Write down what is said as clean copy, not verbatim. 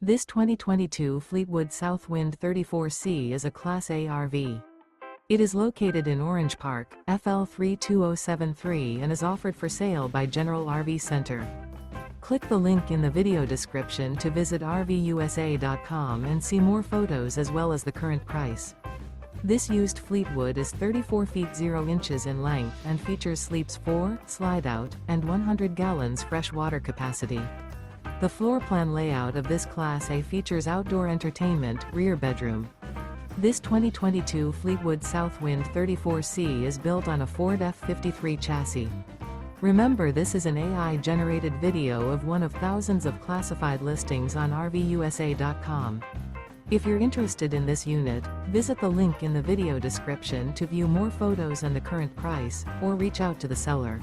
This 2022 Fleetwood Southwind 34C is a Class A RV. It is located in Orange Park, FL 32073 and is offered for sale by General RV Center. Click the link in the video description to visit RVUSA.com and see more photos as well as the current price. This used Fleetwood is 34 feet 0 inches in length and features sleeps 4, Slideout, and 100 gallons fresh water capacity. The floor plan layout of this Class A features outdoor entertainment, rear bedroom. This 2022 Fleetwood Southwind 34C is built on a Ford F53 chassis. Remember, this is an AI-generated video of one of thousands of classified listings on RVUSA.com. If you're interested in this unit, visit the link in the video description to view more photos and the current price, or reach out to the seller.